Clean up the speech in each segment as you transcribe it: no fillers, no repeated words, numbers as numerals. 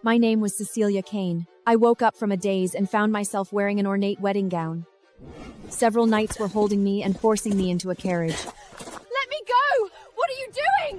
My name was Cecilia Kane. I woke up from a daze and found myself wearing an ornate wedding gown. Several knights were holding me and forcing me into a carriage. Let me go! What are you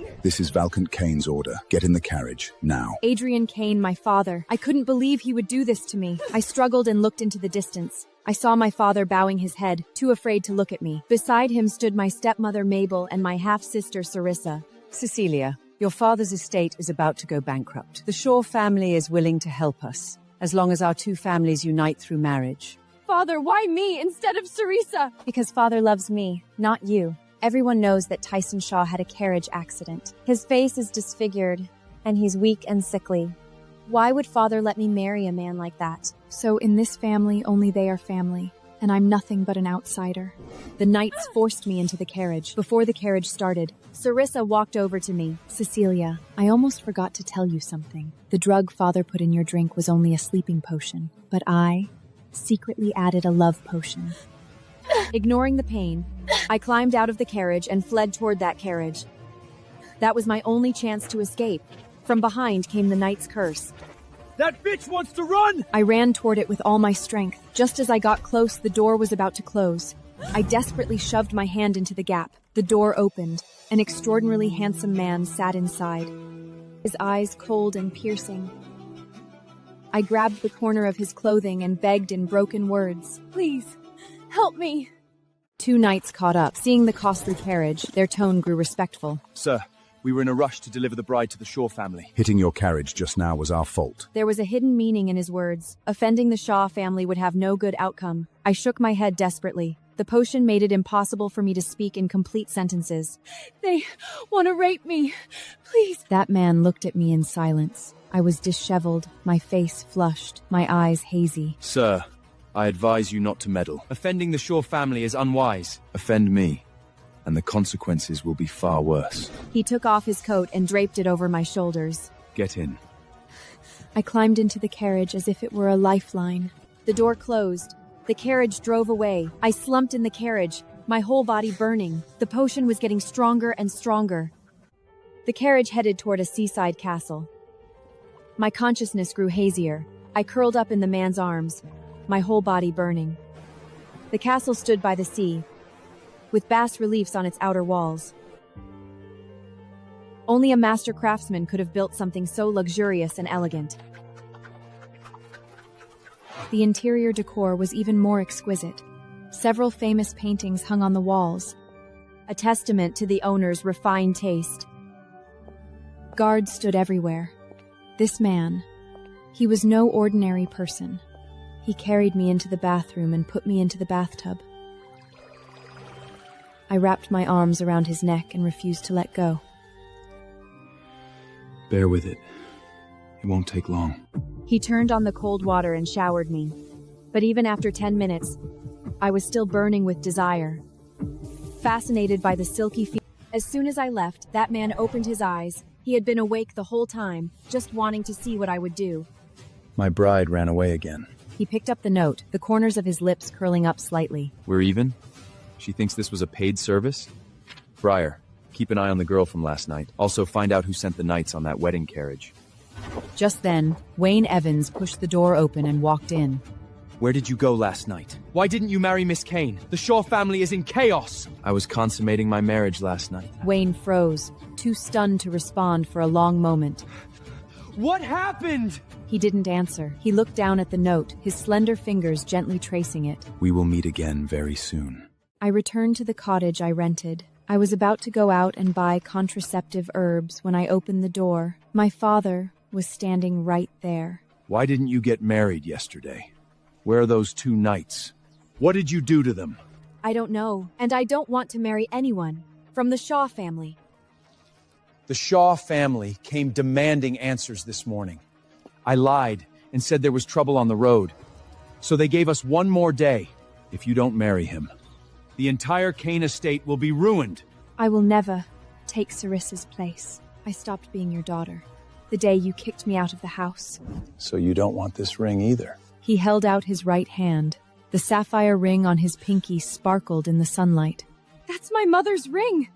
doing? This is Valcant Kane's order. Get in the carriage, now. Adrian Kane, my father. I couldn't believe he would do this to me. I struggled and looked into the distance. I saw my father bowing his head, too afraid to look at me. Beside him stood my stepmother Mabel and my half-sister Sarissa. Cecilia, your father's estate is about to go bankrupt. The Shaw family is willing to help us, as long as our two families unite through marriage. Father, why me instead of Sarissa? Because father loves me, not you. Everyone knows that Tyson Shaw had a carriage accident. His face is disfigured, and he's weak and sickly. Why would father let me marry a man like that? So in this family, only they are family, and I'm nothing but an outsider. The knights forced me into the carriage. Before the carriage started, Sarissa walked over to me. Cecilia, I almost forgot to tell you something. The drug father put in your drink was only a sleeping potion, but I secretly added a love potion. Ignoring the pain, I climbed out of the carriage and fled toward that carriage. That was my only chance to escape. From behind came the knight's curse. That bitch wants to run! I ran toward it with all my strength. Just as I got close, the door was about to close. I desperately shoved my hand into the gap. The door opened. An extraordinarily handsome man sat inside, his eyes cold and piercing. I grabbed the corner of his clothing and begged in broken words. Please, help me. Two knights caught up. Seeing the costly carriage, their tone grew respectful. Sir, we were in a rush to deliver the bride to the Shaw family. Hitting your carriage just now was our fault. There was a hidden meaning in his words. Offending the Shaw family would have no good outcome. I shook my head desperately. The potion made it impossible for me to speak in complete sentences. They want to rape me. Please. That man looked at me in silence. I was disheveled, my face flushed, my eyes hazy. Sir, I advise you not to meddle. Offending the Shaw family is unwise. Offend me, and the consequences will be far worse. He took off his coat and draped it over my shoulders. Get in. I climbed into the carriage as if it were a lifeline. The door closed. The carriage drove away. I slumped in the carriage, my whole body burning. The potion was getting stronger and stronger. The carriage headed toward a seaside castle. My consciousness grew hazier. I curled up in the man's arms, my whole body burning. The castle stood by the sea, with bas-reliefs on its outer walls. Only a master craftsman could have built something so luxurious and elegant. The interior decor was even more exquisite. Several famous paintings hung on the walls, a testament to the owner's refined taste. Guards stood everywhere. This man, he was no ordinary person. He carried me into the bathroom and put me into the bathtub. I wrapped my arms around his neck and refused to let go. Bear with it. It won't take long. He turned on the cold water and showered me. But even after 10 minutes, I was still burning with desire, fascinated by the silky feel. As soon as I left, that man opened his eyes. He had been awake the whole time, just wanting to see what I would do. My bride ran away again. He picked up the note, the corners of his lips curling up slightly. We're even? She thinks this was a paid service? Briar, keep an eye on the girl from last night. Also find out who sent the knights on that wedding carriage. Just then, Wayne Evans pushed the door open and walked in. Where did you go last night? Why didn't you marry Miss Kane? The Shaw family is in chaos! I was consummating my marriage last night. Wayne froze, too stunned to respond for a long moment. What happened? He didn't answer. He looked down at the note, his slender fingers gently tracing it. We will meet again very soon. I returned to the cottage I rented. I was about to go out and buy contraceptive herbs when I opened the door. My father was standing right there. Why didn't you get married yesterday? Where are those two knights? What did you do to them? I don't know, and I don't want to marry anyone from the Shaw family. The Shaw family came demanding answers this morning. I lied and said there was trouble on the road. So they gave us one more day. If you don't marry him, the entire Kane estate will be ruined. I will never take Sarissa's place. I stopped being your daughter the day you kicked me out of the house. So you don't want this ring either? He held out his right hand. The sapphire ring on his pinky sparkled in the sunlight. That's my mother's ring.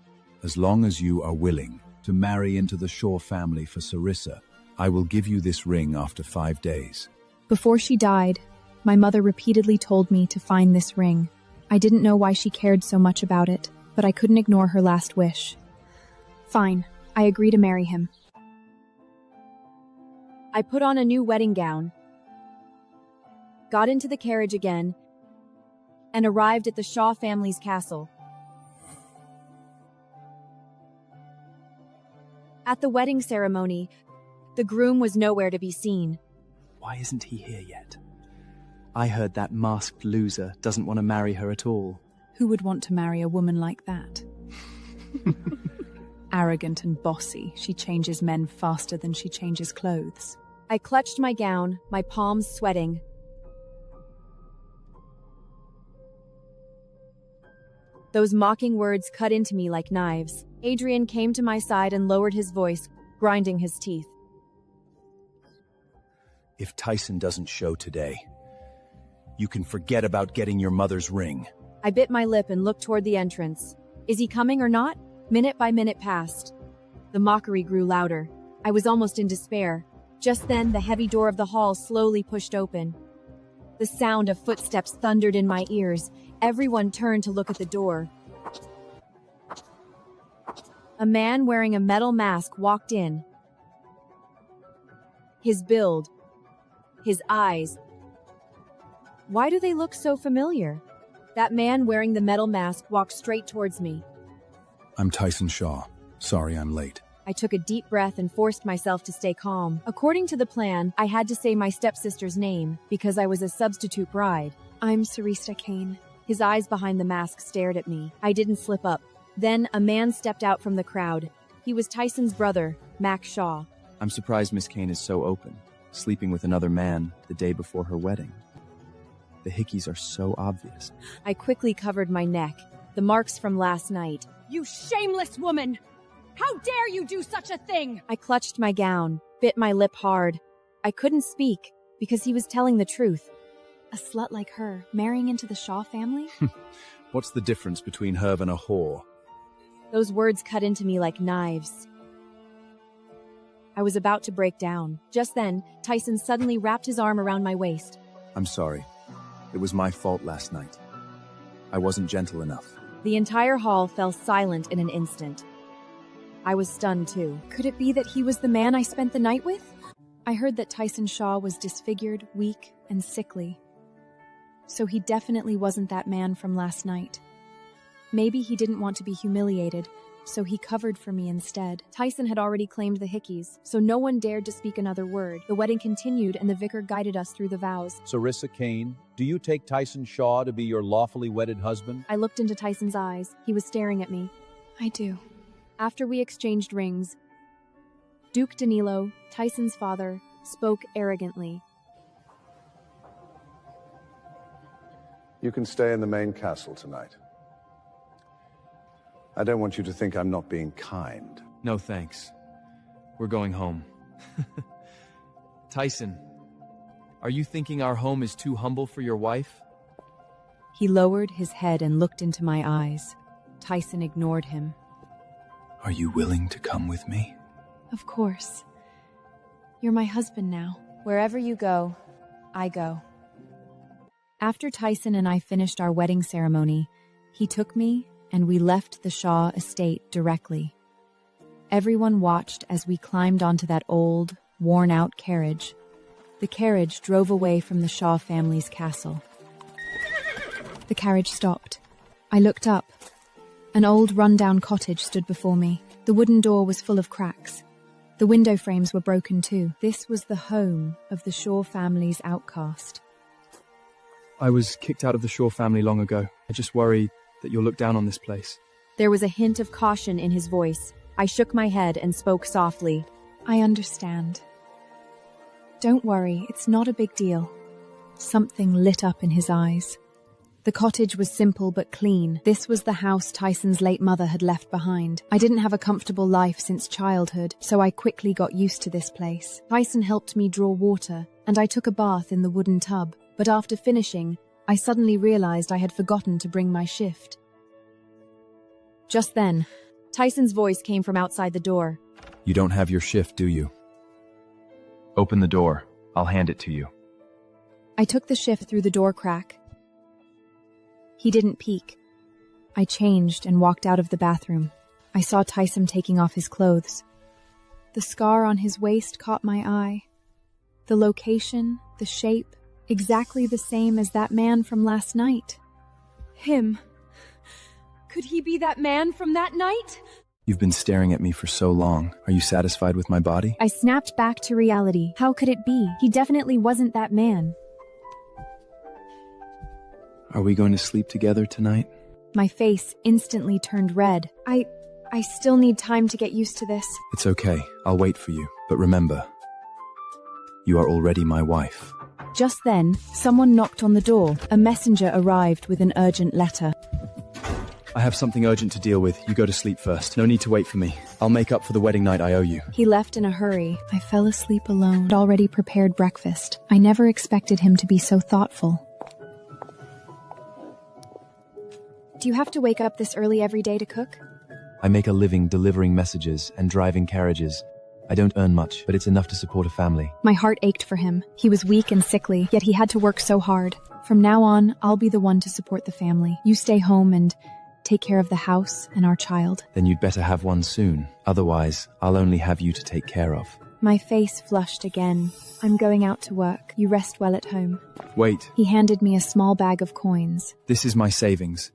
As long as you are willing to marry into the Shaw family for Sarissa, I will give you this ring after 5 days. Before she died, my mother repeatedly told me to find this ring. I didn't know why she cared so much about it, but I couldn't ignore her last wish. Fine, I agree to marry him. I put on a new wedding gown, got into the carriage again, and arrived at the Shaw family's castle. At the wedding ceremony, the groom was nowhere to be seen. Why isn't he here yet? I heard that masked loser doesn't want to marry her at all. Who would want to marry a woman like that? Arrogant and bossy, she changes men faster than she changes clothes. I clutched my gown, my palms sweating. Those mocking words cut into me like knives. Adrian came to my side and lowered his voice, grinding his teeth. If Tyson doesn't show today, you can forget about getting your mother's ring. I bit my lip and looked toward the entrance. Is he coming or not? Minute by minute passed. The mockery grew louder. I was almost in despair. Just then, the heavy door of the hall slowly pushed open. The sound of footsteps thundered in my ears. Everyone turned to look at the door. A man wearing a metal mask walked in. His build, his eyes. Why do they look so familiar? That man wearing the metal mask walked straight towards me. I'm Tyson Shaw. Sorry I'm late. I took a deep breath and forced myself to stay calm. According to the plan, I had to say my stepsister's name because I was a substitute bride. I'm Cecilia Kane. His eyes behind the mask stared at me. I didn't slip up. Then a man stepped out from the crowd. He was Tyson's brother, Max Shaw. I'm surprised Miss Kane is so open, sleeping with another man the day before her wedding. The hickeys are so obvious. I quickly covered my neck, the marks from last night. You shameless woman! How dare you do such a thing? I clutched my gown, bit my lip hard. I couldn't speak because he was telling the truth. A slut like her, marrying into the Shaw family? What's the difference between her and a whore? Those words cut into me like knives. I was about to break down. Just then, Tyson suddenly wrapped his arm around my waist. I'm sorry. It was my fault last night. I wasn't gentle enough. The entire hall fell silent in an instant. I was stunned too. Could it be that he was the man I spent the night with? I heard that Tyson Shaw was disfigured, weak, and sickly. So he definitely wasn't that man from last night. Maybe he didn't want to be humiliated, so he covered for me instead. Tyson had already claimed the hickeys, so no one dared to speak another word. The wedding continued, and the vicar guided us through the vows. Cecilia Kane, do you take Tyson Shaw to be your lawfully wedded husband? I looked into Tyson's eyes. He was staring at me. I do. After we exchanged rings, Duke Danilo, Tyson's father, spoke arrogantly. You can stay in the main castle tonight. I don't want you to think I'm not being kind. No thanks. We're going home. Tyson, are you thinking our home is too humble for your wife? He lowered his head and looked into my eyes. Tyson ignored him. Are you willing to come with me? Of course. You're my husband now. Wherever you go, I go. After Tyson and I finished our wedding ceremony, he took me and we left the Shaw estate directly. Everyone watched as we climbed onto that old, worn-out carriage. The carriage drove away from the Shaw family's castle. The carriage stopped. I looked up. An old, run-down cottage stood before me. The wooden door was full of cracks. The window frames were broken too. This was the home of the Shaw family's outcast. I was kicked out of the Shaw family long ago. I just worry that you'll look down on this place. There was a hint of caution in his voice. I shook my head and spoke softly. I understand. Don't worry, it's not a big deal. Something lit up in his eyes. The cottage was simple but clean. This was the house Tyson's late mother had left behind. I didn't have a comfortable life since childhood, so I quickly got used to this place. Tyson helped me draw water, and I took a bath in the wooden tub. But after finishing, I suddenly realized I had forgotten to bring my shift. Just then, Tyson's voice came from outside the door. You don't have your shift, do you? Open the door. I'll hand it to you. I took the shift through the door crack. He didn't peek. I changed and walked out of the bathroom. I saw Tyson taking off his clothes. The scar on his waist caught my eye. The location, the shape, exactly the same as that man from last night. Him. Could he be that man from that night? You've been staring at me for so long. Are you satisfied with my body? I snapped back to reality. How could it be? He definitely wasn't that man. Are we going to sleep together tonight? My face instantly turned red. I still need time to get used to this. It's okay. I'll wait for you. But remember, you are already my wife. Just then, someone knocked on the door. A messenger arrived with an urgent letter. I have something urgent to deal with. You go to sleep first. No need to wait for me. I'll make up for the wedding night I owe you. He left in a hurry. I fell asleep alone. I'd already prepared breakfast. I never expected him to be so thoughtful. Do you have to wake up this early every day to cook? I make a living delivering messages and driving carriages. I don't earn much, but it's enough to support a family. My heart ached for him. He was weak and sickly, yet he had to work so hard. From now on, I'll be the one to support the family. You stay home and take care of the house and our child. Then you'd better have one soon. Otherwise, I'll only have you to take care of. My face flushed again. I'm going out to work. You rest well at home. Wait. He handed me a small bag of coins. This is my savings.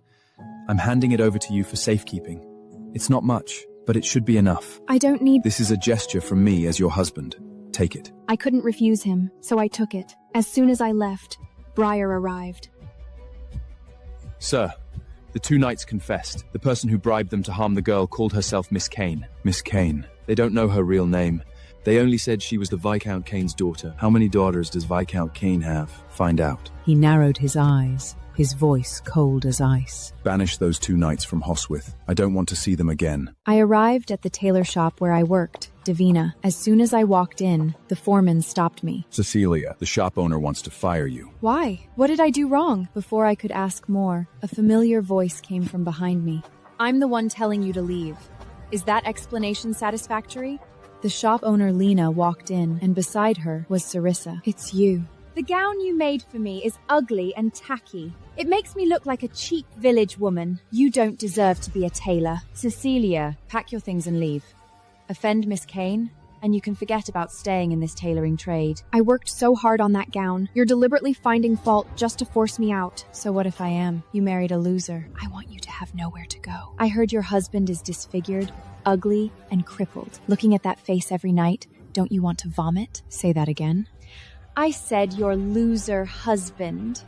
I'm handing it over to you for safekeeping. It's not much, but it should be enough. I don't need... This is a gesture from me as your husband. Take it. I couldn't refuse him, so I took it. As soon as I left, Briar arrived. Sir, the two knights confessed. The person who bribed them to harm the girl called herself Miss Kane. Miss Kane. They don't know her real name. They only said she was the Viscount Kane's daughter. How many daughters does Viscount Kane have? Find out. He narrowed his eyes, his voice cold as ice. Banish those two knights from Hoswith. I don't want to see them again. I arrived at the tailor shop where I worked, Davina. As soon as I walked in, the foreman stopped me. Cecilia, the shop owner wants to fire you. Why? What did I do wrong? Before I could ask more, a familiar voice came from behind me. I'm the one telling you to leave. Is that explanation satisfactory? The shop owner Lena walked in, and beside her was Sarissa. It's you. The gown you made for me is ugly and tacky. It makes me look like a cheap village woman. You don't deserve to be a tailor. Cecilia, pack your things and leave. Offend Miss Kane, and you can forget about staying in this tailoring trade. I worked so hard on that gown. You're deliberately finding fault just to force me out. So what if I am? You married a loser. I want you to have nowhere to go. I heard your husband is disfigured, ugly, and crippled. Looking at that face every night, don't you want to vomit? Say that again. I said your loser husband.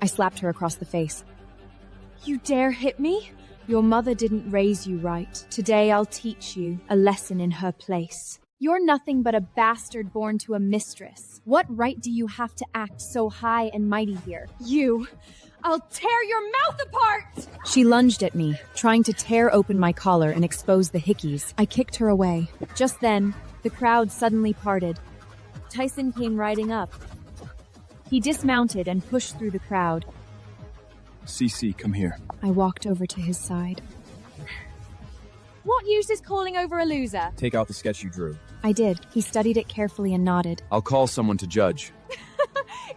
I slapped her across the face. You dare hit me? Your mother didn't raise you right. Today I'll teach you a lesson in her place. You're nothing but a bastard born to a mistress. What right do you have to act so high and mighty here? I'll tear your mouth apart! She lunged at me, trying to tear open my collar and expose the hickeys. I kicked her away. Just then, the crowd suddenly parted. Tyson came riding up. He dismounted and pushed through the crowd. Cece, come here. I walked over to his side. What use is calling over a loser? Take out the sketch you drew. I did. He studied it carefully and nodded. I'll call someone to judge.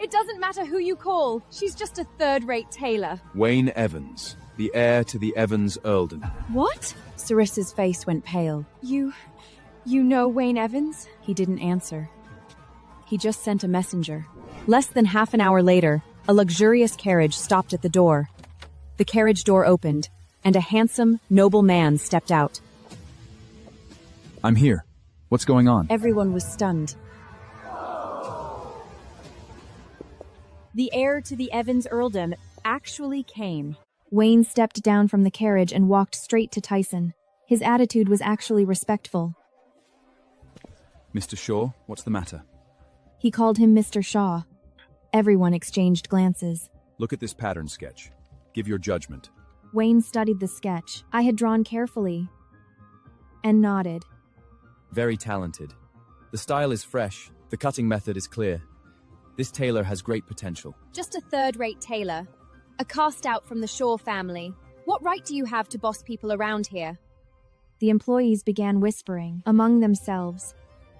It doesn't matter who you call. She's just a third-rate tailor. Wayne Evans, the heir to the Evans earldom. What? Sarissa's face went pale. You know Wayne Evans? He didn't answer. He just sent a messenger. Less than half an hour later, a luxurious carriage stopped at the door. The carriage door opened, and a handsome, noble man stepped out. I'm here. What's going on? Everyone was stunned. The heir to the Evans earldom actually came. Wayne stepped down from the carriage and walked straight to Tyson. His attitude was actually respectful. Mr. Shaw, what's the matter? He called him Mr. Shaw. Everyone exchanged glances. Look at this pattern sketch. Give your judgment. Wayne studied the sketch I had drawn carefully and nodded. Very talented. The style is fresh. The cutting method is clear. This tailor has great potential. Just a third-rate tailor. A cast-out from the Shaw family. What right do you have to boss people around here? The employees began whispering among themselves.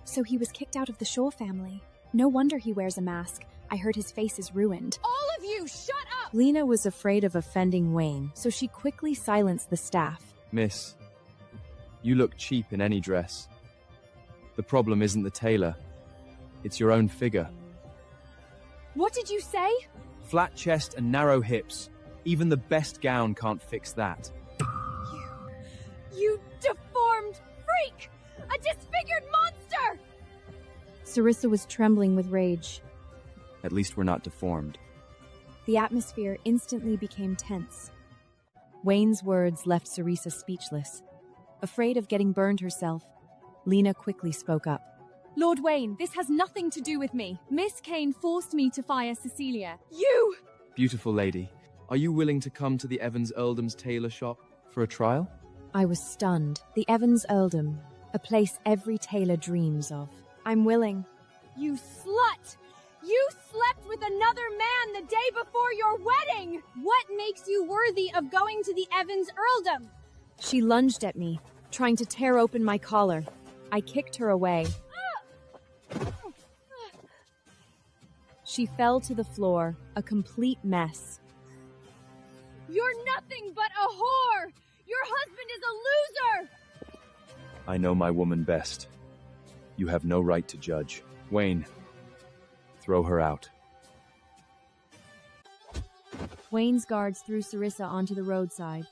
So he was kicked out of the Shaw family. No wonder he wears a mask. I heard his face is ruined. All of you, shut up! Lena was afraid of offending Wayne, so she quickly silenced the staff. Miss, you look cheap in any dress. The problem isn't the tailor. It's your own figure. What did you say? Flat chest and narrow hips. Even the best gown can't fix that. You deformed freak! A disfigured monster! Sarissa was trembling with rage. At least we're not deformed. The atmosphere instantly became tense. Wayne's words left Sarissa speechless. Afraid of getting burned herself, Lena quickly spoke up. Lord Wayne, this has nothing to do with me. Miss Kane forced me to fire Cecilia. You! Beautiful lady, are you willing to come to the Evans Earldom's tailor shop for a trial? I was stunned. The Evans Earldom, a place every tailor dreams of. I'm willing. You slut! You slept with another man the day before your wedding! What makes you worthy of going to the Evans Earldom? She lunged at me, trying to tear open my collar. I kicked her away. She fell to the floor, a complete mess. You're nothing but a whore! Your husband is a loser! I know my woman best. You have no right to judge. Wayne, throw her out. Wayne's guards threw Sarissa onto the roadside.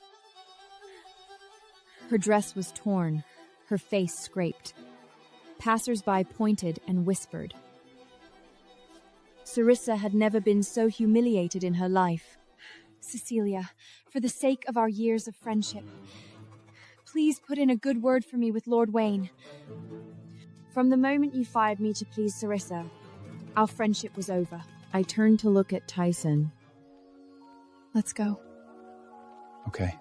Her dress was torn, her face scraped. Passers-by pointed and whispered. Sarissa had never been so humiliated in her life. Cecilia, for the sake of our years of friendship, please put in a good word for me with Lord Wayne. From the moment you fired me to please Sarissa, our friendship was over. I turned to look at Tyson. Let's go. Okay.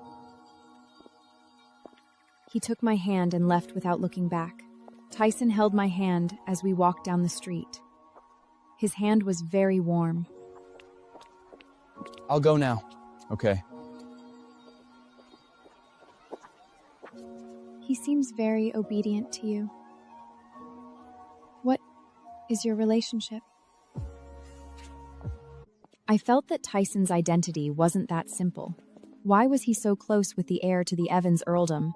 He took my hand and left without looking back. Tyson held my hand as we walked down the street. His hand was very warm. I'll go now. Okay. He seems very obedient to you. What is your relationship? I felt that Tyson's identity wasn't that simple. Why was he so close with the heir to the Evans Earldom?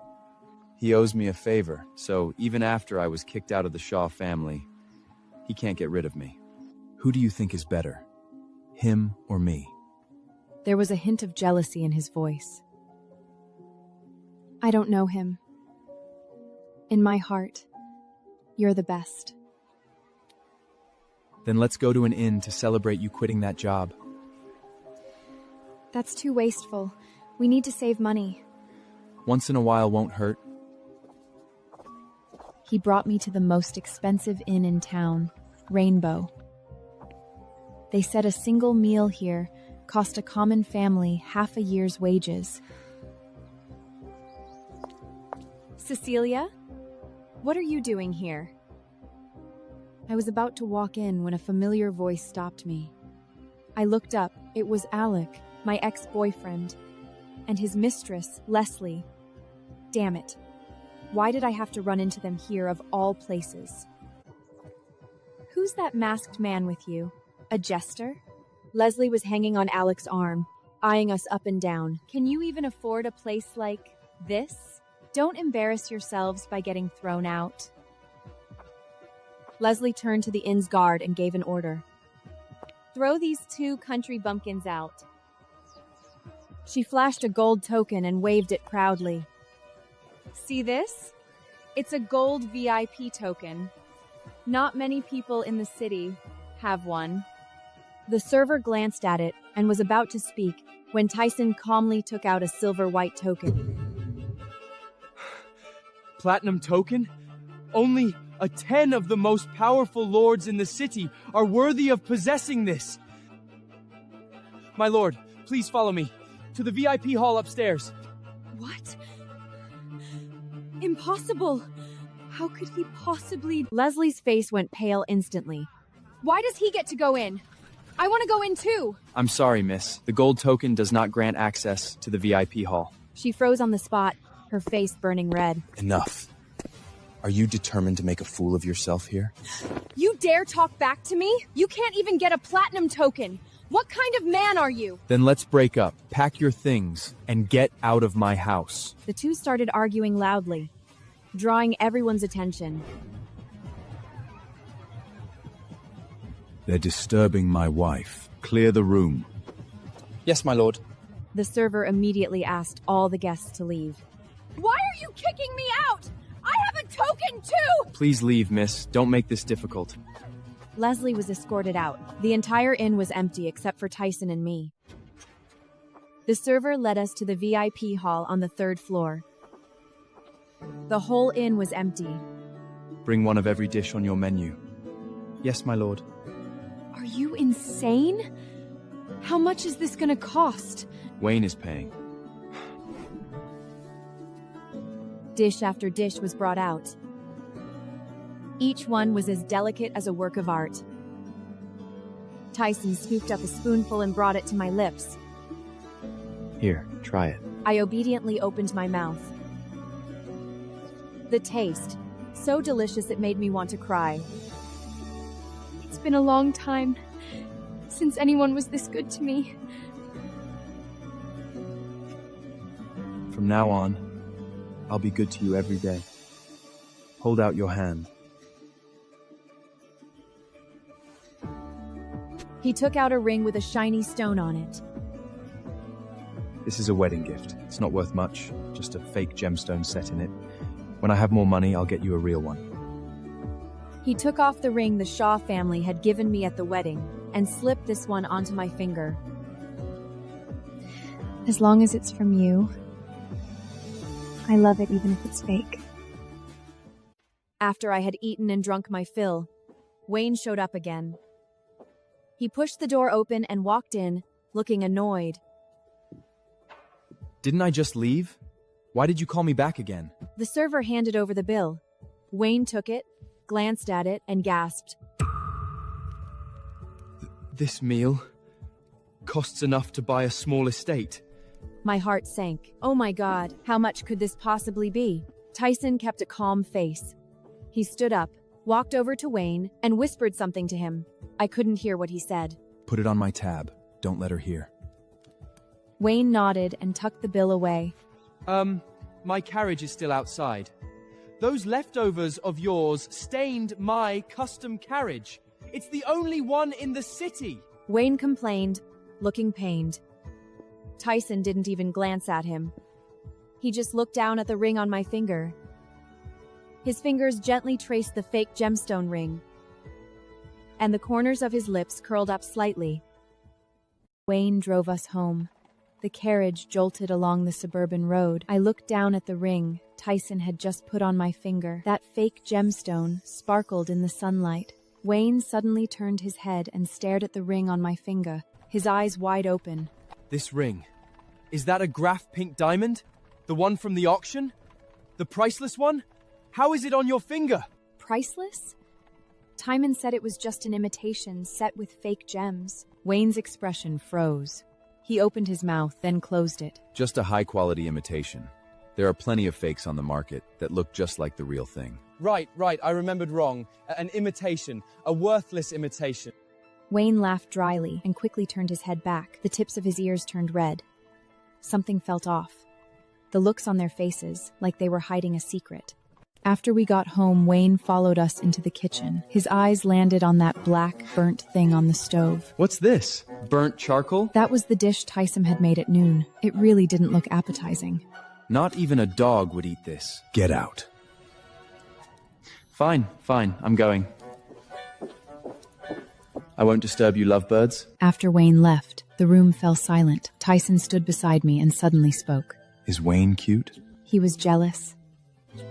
He owes me a favor, so even after I was kicked out of the Shaw family, he can't get rid of me. Who do you think is better, him or me? There was a hint of jealousy in his voice. I don't know him. In my heart, you're the best. Then let's go to an inn to celebrate you quitting that job. That's too wasteful. We need to save money. Once in a while won't hurt. He brought me to the most expensive inn in town, Rainbow. They said a single meal here cost a common family half a year's wages. Cecilia, what are you doing here? I was about to walk in when a familiar voice stopped me. I looked up. It was Alec, my ex-boyfriend, and his mistress, Leslie. Damn it. Why did I have to run into them here of all places? Who's that masked man with you? A jester? Leslie was hanging on Alec's arm, eyeing us up and down. Can you even afford a place like this? Don't embarrass yourselves by getting thrown out. Leslie turned to the inn's guard and gave an order. Throw these two country bumpkins out. She flashed a gold token and waved it proudly. See this? It's a gold VIP token. Not many people in the city have one. The server glanced at it and was about to speak when Tyson calmly took out a silver-white token. Platinum token? Only a 10 of the most powerful lords in the city are worthy of possessing this. My lord, please follow me to the VIP hall upstairs. What? Impossible! How could he possibly... Leslie's face went pale instantly. Why does he get to go in? I want to go in too! I'm sorry, miss. The gold token does not grant access to the VIP hall. She froze on the spot, her face burning red. Enough. Are you determined to make a fool of yourself here? You dare talk back to me? You can't even get a platinum token. What kind of man are you? Then let's break up, pack your things, and get out of my house. The two started arguing loudly, drawing everyone's attention. They're disturbing my wife. Clear the room. Yes, my lord. The server immediately asked all the guests to leave. Why are you kicking me out? I have a token too! Please leave, miss. Don't make this difficult. Leslie was escorted out. The entire inn was empty except for Tyson and me. The server led us to the VIP hall on the 3rd floor. The whole inn was empty. Bring one of every dish on your menu. Yes, my lord. Are you insane? How much is this gonna cost? Wayne is paying. Dish after dish was brought out. Each one was as delicate as a work of art. Tyson scooped up a spoonful and brought it to my lips. Here, try it. I obediently opened my mouth. The taste, so delicious it made me want to cry. It's been a long time since anyone was this good to me. From now on, I'll be good to you every day. Hold out your hand. He took out a ring with a shiny stone on it. This is a wedding gift. It's not worth much, just a fake gemstone set in it. When I have more money, I'll get you a real one. He took off the ring the Shaw family had given me at the wedding and slipped this one onto my finger. As long as it's from you, I love it even if it's fake. After I had eaten and drunk my fill, Wayne showed up again. He pushed the door open and walked in, looking annoyed. Didn't I just leave? Why did you call me back again? The server handed over the bill. Wayne took it, glanced at it, and gasped. This meal costs enough to buy a small estate. My heart sank. Oh my God, how much could this possibly be? Tyson kept a calm face. He stood up, walked over to Wayne, and whispered something to him. I couldn't hear what he said. Put it on my tab. Don't let her hear. Wayne nodded and tucked the bill away. My carriage is still outside. Those leftovers of yours stained my custom carriage. It's the only one in the city. Wayne complained, looking pained. Tyson didn't even glance at him. He just looked down at the ring on my finger. His fingers gently traced the fake gemstone ring, and the corners of his lips curled up slightly. Wayne drove us home. The carriage jolted along the suburban road. I looked down at the ring Tyson had just put on my finger. That fake gemstone sparkled in the sunlight. Wayne suddenly turned his head and stared at the ring on my finger, his eyes wide open. This ring. Is that a graph pink diamond? The one from the auction? The priceless one? How is it on your finger? Priceless? Timon said it was just an imitation set with fake gems. Wayne's expression froze. He opened his mouth, then closed it. Just a high-quality imitation. There are plenty of fakes on the market that look just like the real thing. Right, I remembered wrong. An imitation. A worthless imitation. Wayne laughed dryly and quickly turned his head back. The tips of his ears turned red. Something felt off. The looks on their faces, like they were hiding a secret. After we got home, Wayne followed us into the kitchen. His eyes landed on that black, burnt thing on the stove. What's this? Burnt charcoal? That was the dish Tyson had made at noon. It really didn't look appetizing. Not even a dog would eat this. Get out. Fine, I'm going. I won't disturb you, lovebirds. After Wayne left, the room fell silent. Tyson stood beside me and suddenly spoke. Is Wayne cute? He was jealous.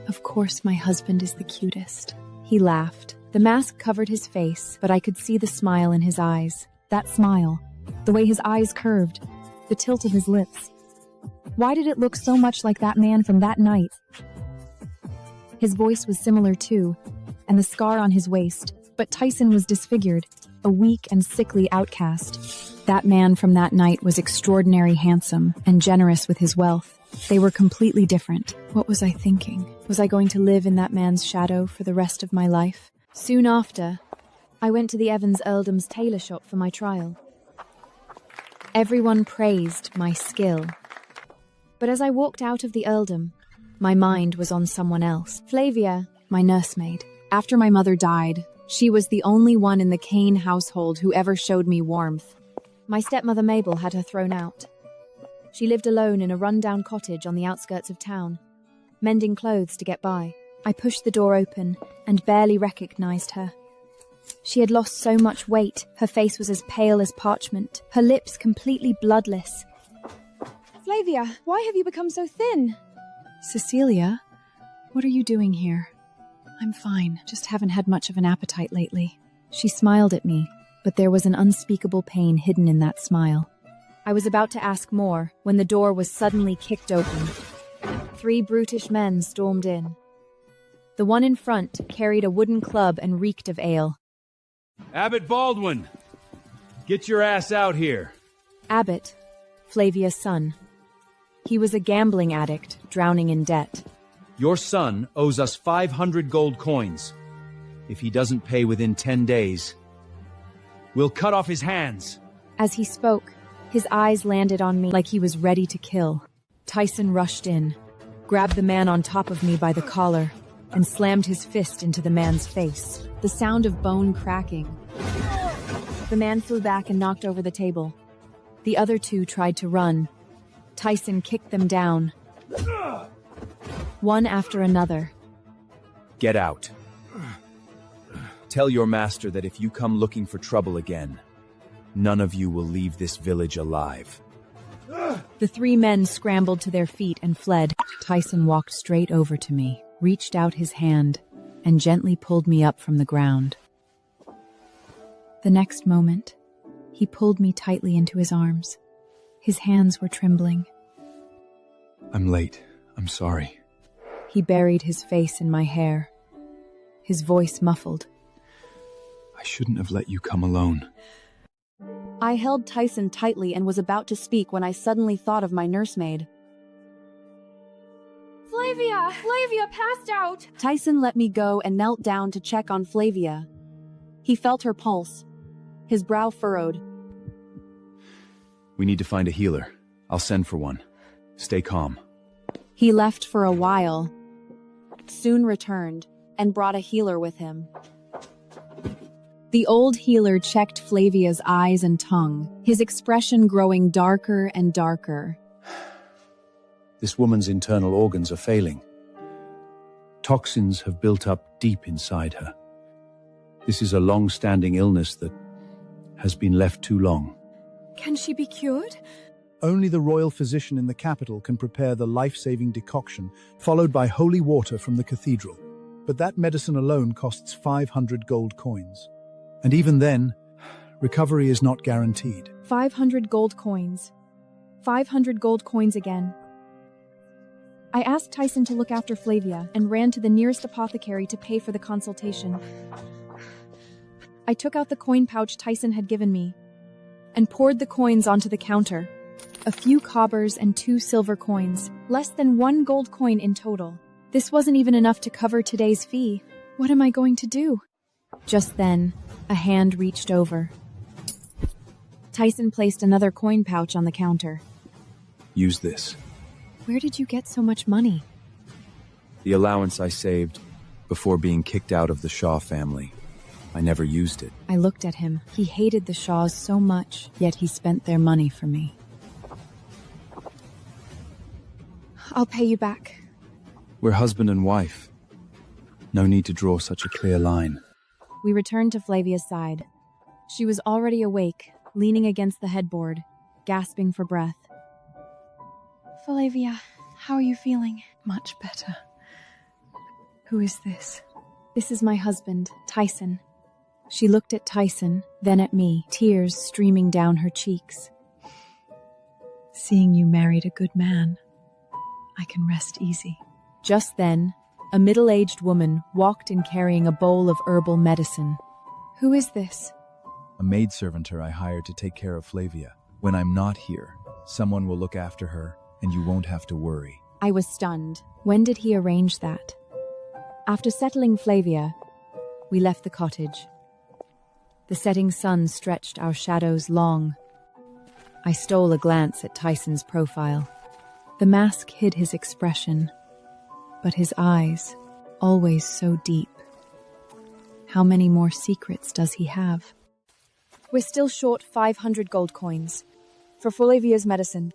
Of course my husband is the cutest. He laughed. The mask covered his face, but I could see the smile in his eyes. That smile. The way his eyes curved. The tilt of his lips. Why did it look so much like that man from that night? His voice was similar too, and the scar on his waist. But Tyson was disfigured, a weak and sickly outcast. That man from that night was extraordinary handsome and generous with his wealth. They were completely different. What was I thinking? Was I going to live in that man's shadow for the rest of my life? Soon after, I went to the Evans Earldom's tailor shop for my trial. Everyone praised my skill. But as I walked out of the earldom, my mind was on someone else. Flavia, my nursemaid. After my mother died, she was the only one in the Kane household who ever showed me warmth. My stepmother Mabel had her thrown out. She lived alone in a run-down cottage on the outskirts of town, mending clothes to get by. I pushed the door open and barely recognized her. She had lost so much weight, her face was as pale as parchment, her lips completely bloodless. Flavia, why have you become so thin? Cecilia, what are you doing here? I'm fine, just haven't had much of an appetite lately. She smiled at me, but there was an unspeakable pain hidden in that smile. I was about to ask more when the door was suddenly kicked open. 3 brutish men stormed in. The one in front carried a wooden club and reeked of ale. Abbot Baldwin! Get your ass out here! Abbot, Flavia's son. He was a gambling addict, drowning in debt. Your son owes us 500 gold coins. If he doesn't pay within 10 days, we'll cut off his hands. As he spoke, his eyes landed on me like he was ready to kill. Tyson rushed in, grabbed the man on top of me by the collar, and slammed his fist into the man's face. The sound of bone cracking. The man flew back and knocked over the table. The other 2 tried to run. Tyson kicked them down, one after another. Get out. Tell your master that if you come looking for trouble again, none of you will leave this village alive. The 3 men scrambled to their feet and fled. Tyson walked straight over to me, reached out his hand, and gently pulled me up from the ground. The next moment, he pulled me tightly into his arms. His hands were trembling. I'm late. I'm sorry. He buried his face in my hair, his voice muffled. I shouldn't have let you come alone. I held Tyson tightly and was about to speak when I suddenly thought of my nursemaid. Flavia! Flavia passed out! Tyson let me go and knelt down to check on Flavia. He felt her pulse, his brow furrowed. We need to find a healer. I'll send for one. Stay calm. He left for a while, soon returned, and brought a healer with him. The old healer checked Flavia's eyes and tongue, his expression growing darker and darker. This woman's internal organs are failing. Toxins have built up deep inside her. This is a long-standing illness that has been left too long. Can she be cured? Only the royal physician in the capital can prepare the life-saving decoction, followed by holy water from the cathedral. But that medicine alone costs 500 gold coins. And even then, recovery is not guaranteed. 500 gold coins. 500 gold coins again. I asked Tyson to look after Flavia and ran to the nearest apothecary to pay for the consultation. I took out the coin pouch Tyson had given me and poured the coins onto the counter. A few cobbers and 2 silver coins, less than 1 gold coin in total. This wasn't even enough to cover today's fee. What am I going to do? Just then, a hand reached over. Tyson placed another coin pouch on the counter. Use this. Where did you get so much money? The allowance I saved before being kicked out of the Shaw family. I never used it. I looked at him. He hated the Shaws so much, yet he spent their money for me. I'll pay you back. We're husband and wife. No need to draw such a clear line. We returned to Flavia's side. She was already awake, leaning against the headboard, gasping for breath. Flavia, how are you feeling? Much better. Who is this? This is my husband, Tyson. She looked at Tyson, then at me, tears streaming down her cheeks. Seeing you married a good man, I can rest easy. Just then, a middle-aged woman walked in carrying a bowl of herbal medicine. Who is this? A maidservant I hired to take care of Flavia. When I'm not here, someone will look after her and you won't have to worry. I was stunned. When did he arrange that? After settling Flavia, we left the cottage. The setting sun stretched our shadows long. I stole a glance at Tyson's profile. The mask hid his expression, but his eyes, always so deep. How many more secrets does he have? We're still short 500 gold coins for Flavia's medicine.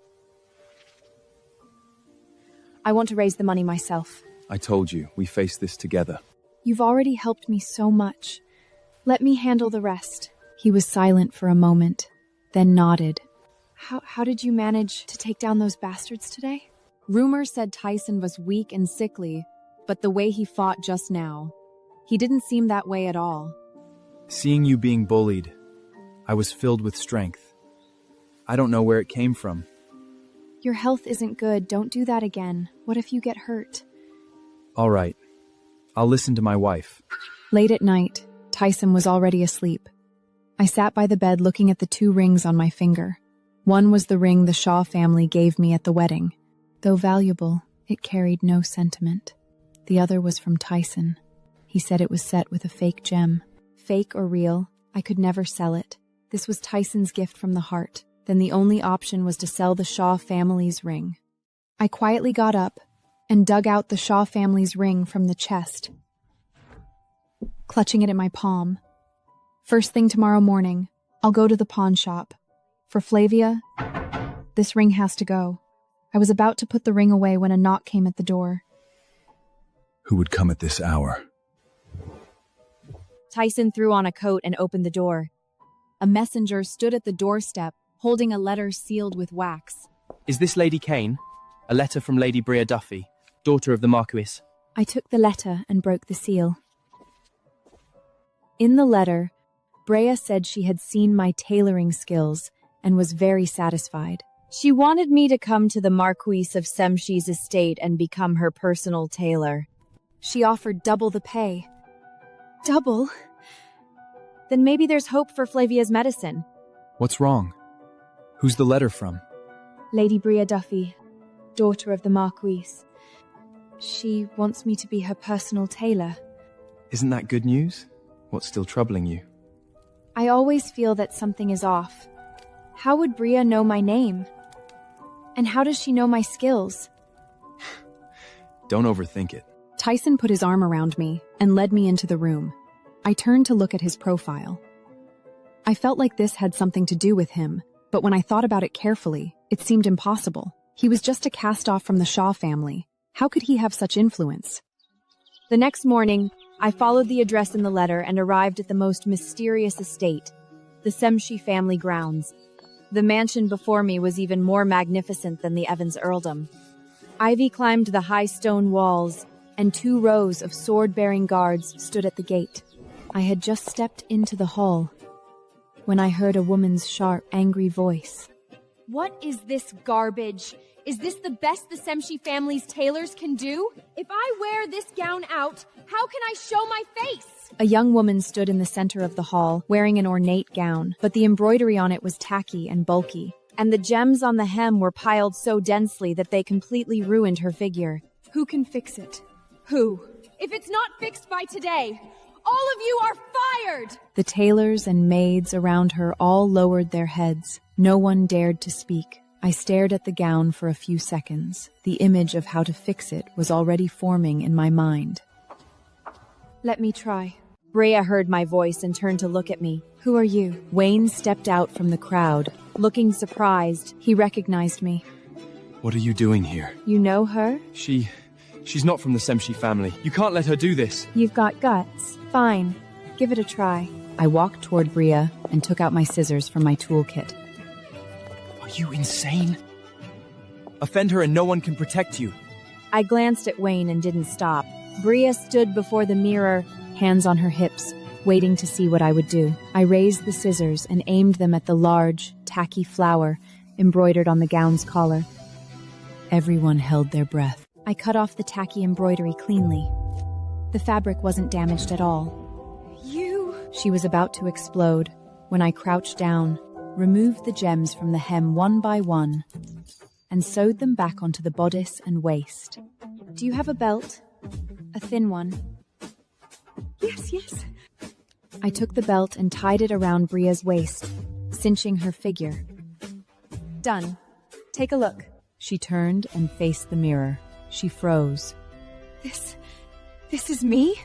I want to raise the money myself. I told you, we face this together. You've already helped me so much. Let me handle the rest. He was silent for a moment, then nodded. How did you manage to take down those bastards today? Rumor said Tyson was weak and sickly, but the way he fought just now, he didn't seem that way at all. Seeing you being bullied, I was filled with strength. I don't know where it came from. Your health isn't good. Don't do that again. What if you get hurt? All right. I'll listen to my wife. Late at night, Tyson was already asleep. I sat by the bed looking at the 2 rings on my finger. One was the ring the Shaw family gave me at the wedding. Though valuable, it carried no sentiment. The other was from Tyson. He said it was set with a fake gem. Fake or real, I could never sell it. This was Tyson's gift from the heart. Then the only option was to sell the Shaw family's ring. I quietly got up and dug out the Shaw family's ring from the chest, clutching it in my palm. First thing tomorrow morning, I'll go to the pawn shop. For Flavia, this ring has to go. I was about to put the ring away when a knock came at the door. Who would come at this hour? Tyson threw on a coat and opened the door. A messenger stood at the doorstep, holding a letter sealed with wax. Is this Lady Kane? A letter from Lady Brea Duffy, daughter of the Marquis. I took the letter and broke the seal. In the letter, Brea said she had seen my tailoring skills and was very satisfied. She wanted me to come to the Marquis of Semshi's estate and become her personal tailor. She offered double the pay. Double? Then maybe there's hope for Flavia's medicine. What's wrong? Who's the letter from? Lady Brea Duffy, daughter of the Marquis. She wants me to be her personal tailor. Isn't that good news? What's still troubling you? I always feel that something is off. How would Brea know my name? And how does she know my skills? Don't overthink it. Tyson put his arm around me and led me into the room. I turned to look at his profile. I felt like this had something to do with him, but when I thought about it carefully, it seemed impossible. He was just a cast-off from the Shaw family. How could he have such influence? The next morning, I followed the address in the letter and arrived at the most mysterious estate, the Semshi family grounds. The mansion before me was even more magnificent than the Evans earldom. Ivy climbed the high stone walls, and 2 rows of sword-bearing guards stood at the gate. I had just stepped into the hall when I heard a woman's sharp, angry voice. What is this garbage? Is this the best the Semshi family's tailors can do? If I wear this gown out, how can I show my face? A young woman stood in the center of the hall, wearing an ornate gown, but the embroidery on it was tacky and bulky, and the gems on the hem were piled so densely that they completely ruined her figure. Who can fix it? Who? If it's not fixed by today, all of you are fired! The tailors and maids around her all lowered their heads. No one dared to speak. I stared at the gown for a few seconds. The image of how to fix it was already forming in my mind. Let me try. Brea heard my voice and turned to look at me. Who are you? Wayne stepped out from the crowd. Looking surprised, He recognized me. What are you doing here? You know her? She's not from the Semshi family. You can't let her do this. You've got guts. Fine. Give it a try. I walked toward Brea and took out my scissors from my toolkit. Are you insane? Offend her and no one can protect you. I glanced at Wayne and didn't stop. Brea stood before the mirror, hands on her hips, waiting to see what I would do. I raised the scissors and aimed them at the large, tacky flower embroidered on the gown's collar. Everyone held their breath. I cut off the tacky embroidery cleanly. The fabric wasn't damaged at all. You... She was about to explode when I crouched down, removed the gems from the hem one by one, and sewed them back onto the bodice and waist. Do you have a belt? A thin one? Yes. I took the belt and tied it around Bria's waist, cinching her figure. Done. Take a look. She turned and faced the mirror. She froze. This is me?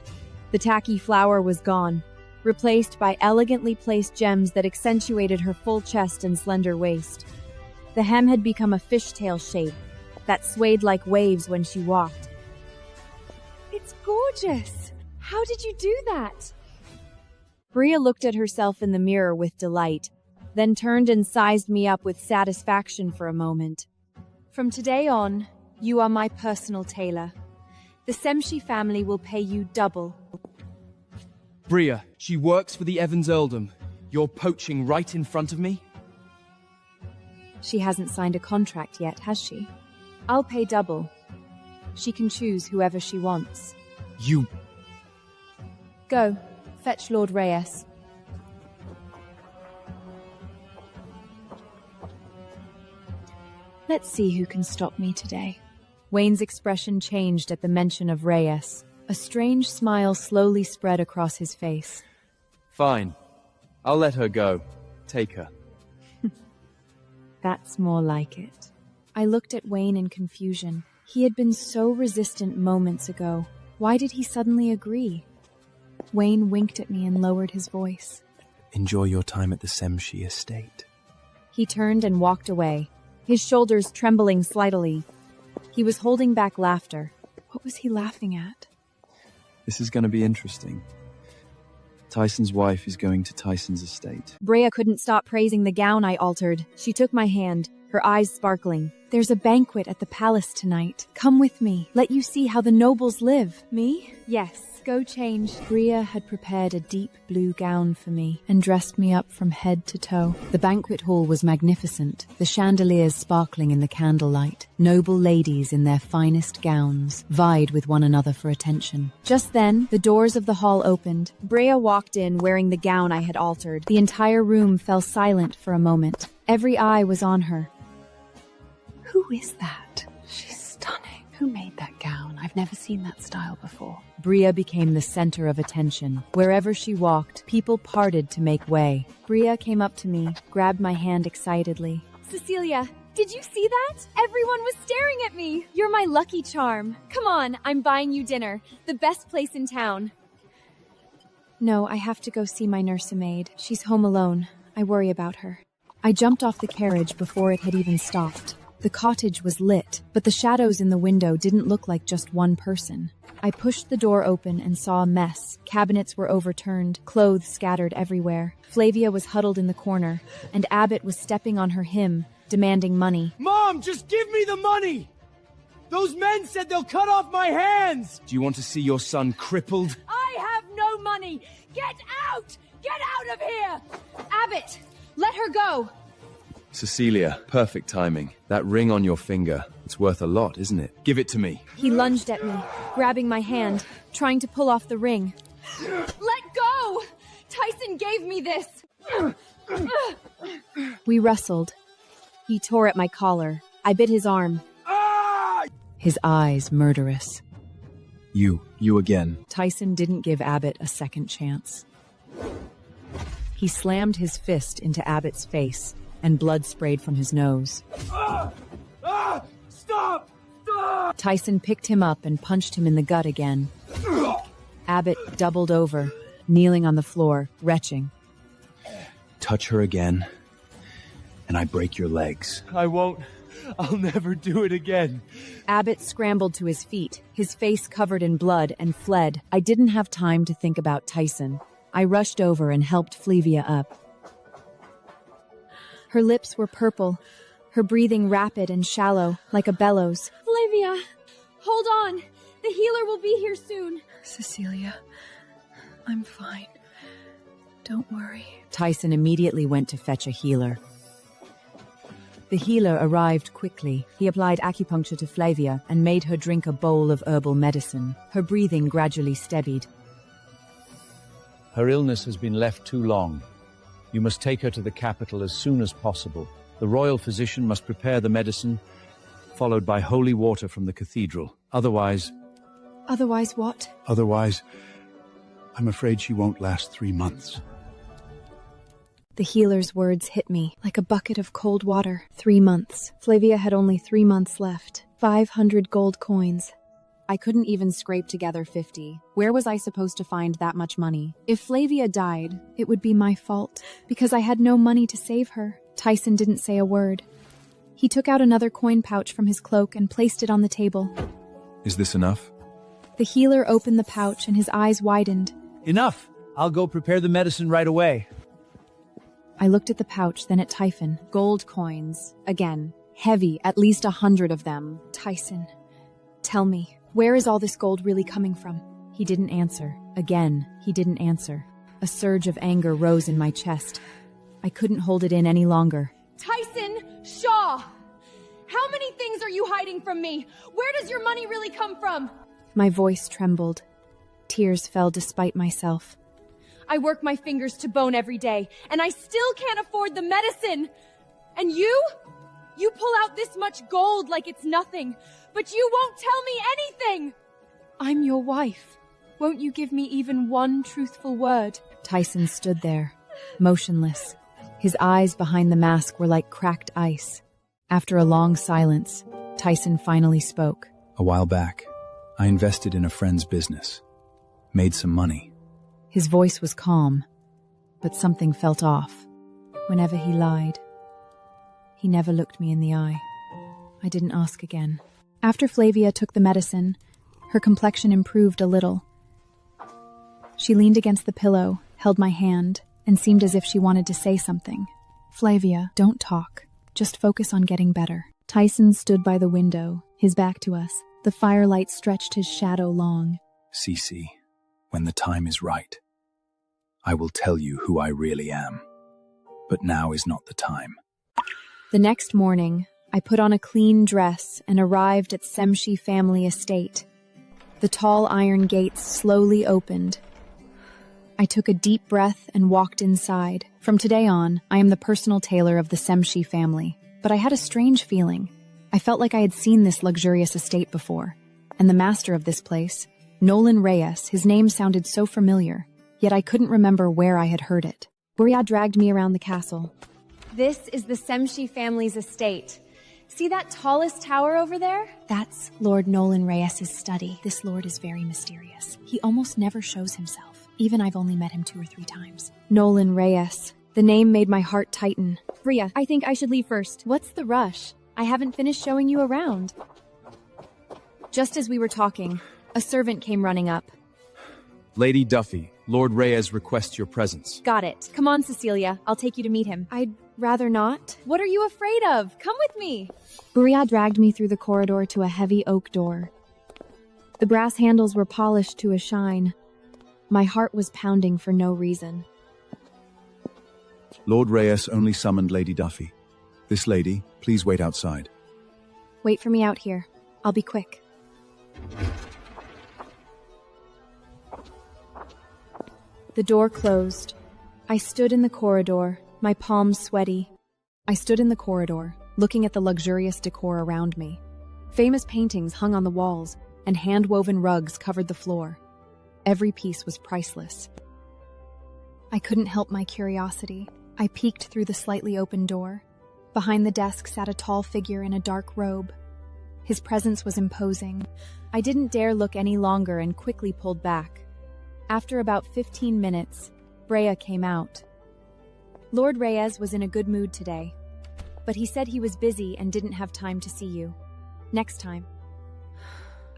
The tacky flower was gone, replaced by elegantly placed gems that accentuated her full chest and slender waist. The hem had become a fishtail shape that swayed like waves when she walked. It's gorgeous! How did you do that? Bria looked at herself in the mirror with delight, then turned and sized me up with satisfaction for a moment. From today on, you are my personal tailor. The Semshi family will pay you double. Bria, she works for the Evans Earldom. You're poaching right in front of me? She hasn't signed a contract yet, has she? I'll pay double. She can choose whoever she wants. You... Go, fetch Lord Reyes. Let's see who can stop me today. Wayne's expression changed at the mention of Reyes. A strange smile slowly spread across his face. Fine. I'll let her go. Take her. That's more like it. I looked at Wayne in confusion. He had been so resistant moments ago. Why did he suddenly agree? Wayne winked at me and lowered his voice. Enjoy your time at the Semshi estate. He turned and walked away, his shoulders trembling slightly. He was holding back laughter. What was he laughing at? This is going to be interesting. Tyson's wife is going to Tyson's estate. Brea couldn't stop praising the gown I altered. She took my hand, her eyes sparkling. There's a banquet at the palace tonight. Come with me. Let you see how the nobles live. Me? Yes. Go change. Brea had prepared a deep blue gown for me and dressed me up from head to toe. The banquet hall was magnificent, the chandeliers sparkling in the candlelight. Noble ladies in their finest gowns vied with one another for attention. Just then, the doors of the hall opened. Brea walked in wearing the gown I had altered. The entire room fell silent for a moment. Every eye was on her. Who is that? She's stunning. Who made that gown? I've never seen that style before. Brea became the center of attention. Wherever she walked, people parted to make way. Brea came up to me, grabbed my hand excitedly. Cecilia, did you see that? Everyone was staring at me. You're my lucky charm. Come on, I'm buying you dinner. The best place in town. No, I have to go see my nursemaid. She's home alone. I worry about her. I jumped off the carriage before it had even stopped. The cottage was lit, but the shadows in the window didn't look like just one person. I pushed the door open and saw a mess. Cabinets were overturned, clothes scattered everywhere. Flavia was huddled in the corner, and Abbott was stepping on her hymn, demanding money. Mom, just give me the money! Those men said they'll cut off my hands! Do you want to see your son crippled? I have no money! Get out! Get out of here! Abbott, let her go! Cecilia, perfect timing. That ring on your finger, it's worth a lot, isn't it? Give it to me. He lunged at me, grabbing my hand, trying to pull off the ring. Let go! Tyson gave me this! We wrestled. He tore at my collar. I bit his arm. His eyes murderous. You again. Tyson didn't give Abbott a second chance. He slammed his fist into Abbott's face, and blood sprayed from his nose. Stop! Tyson picked him up and punched him in the gut again. Abbott doubled over, kneeling on the floor, retching. Touch her again, and I break your legs. I won't. I'll never do it again. Abbott scrambled to his feet, his face covered in blood, and fled. I didn't have time to think about Tyson. I rushed over and helped Flavia up. Her lips were purple, her breathing rapid and shallow, like a bellows. Flavia, hold on. The healer will be here soon. Cecilia, I'm fine. Don't worry. Tyson immediately went to fetch a healer. The healer arrived quickly. He applied acupuncture to Flavia and made her drink a bowl of herbal medicine. Her breathing gradually steadied. Her illness has been left too long. You must take her to the capital as soon as possible. The royal physician must prepare the medicine followed by holy water from the cathedral. Otherwise, Otherwise what? I'm afraid she won't last 3 months. The healer's words hit me like a bucket of cold water. 3 months. Flavia had only 3 months left. 500 gold coins. I couldn't even scrape together 50. Where was I supposed to find that much money? If Flavia died, it would be my fault, because I had no money to save her. Tyson didn't say a word. He took out another coin pouch from his cloak and placed it on the table. Is this enough? The healer opened the pouch and his eyes widened. Enough! I'll go prepare the medicine right away. I looked at the pouch, then at Typhon. Gold coins. Again. Heavy, at least 100 of them. Tyson, tell me, where is all this gold really coming from? He didn't answer. Again, he didn't answer. A surge of anger rose in my chest. I couldn't hold it in any longer. Tyson Shaw! How many things are you hiding from me? Where does your money really come from? My voice trembled. Tears fell despite myself. I work my fingers to bone every day, and I still can't afford the medicine. And you? You pull out this much gold like it's nothing, but you won't tell me anything! I'm your wife. Won't you give me even one truthful word? Tyson stood there, motionless. His eyes behind the mask were like cracked ice. After a long silence, Tyson finally spoke. a while back, I invested in a friend's business. Made some money. His voice was calm, but something felt off. Whenever he lied, he never looked me in the eye. I didn't ask again. After Flavia took the medicine, her complexion improved a little. She leaned against the pillow, held my hand, and seemed as if she wanted to say something. Flavia, don't talk. Just focus on getting better. Tyson stood by the window, his back to us. The firelight stretched his shadow long. Cece, when the time is right, I will tell you who I really am. But now is not the time. The next morning, I put on a clean dress and arrived at Semshi family estate. The tall iron gates slowly opened. I took a deep breath and walked inside. From today on, I am the personal tailor of the Semshi family. But I had a strange feeling. I felt like I had seen this luxurious estate before. And the master of this place, Nolan Reyes, his name sounded so familiar, yet I couldn't remember where I had heard it. Buria dragged me around the castle. This is the Semshi family's estate. See that tallest tower over there? That's Lord Nolan Reyes's study. This lord is very mysterious. He almost never shows himself. Even I've only met him 2 or 3 times. Nolan Reyes. The name made my heart tighten. Bria, I think I should leave first. What's the rush? I haven't finished showing you around. Just as we were talking, a servant came running up. Lady Duffy, Lord Reyes requests your presence. Got it. Come on, Cecilia. I'll take you to meet him. I'd rather not. What are you afraid of? Come with me. Buria dragged me through the corridor to a heavy oak door. The brass handles were polished to a shine. My heart was pounding for no reason. Lord Reyes only summoned Lady Duffy. This lady, please wait outside. Wait for me out here. I'll be quick. The door closed. I stood in the corridor, my palms sweaty. I stood in the corridor, looking at the luxurious decor around me. Famous paintings hung on the walls, and hand-woven rugs covered the floor. Every piece was priceless. I couldn't help my curiosity. I peeked through the slightly open door. Behind the desk sat a tall figure in a dark robe. His presence was imposing. I didn't dare look any longer and quickly pulled back. After about 15 minutes, Brea came out. Lord Reyes was in a good mood today, but he said he was busy and didn't have time to see you. Next time.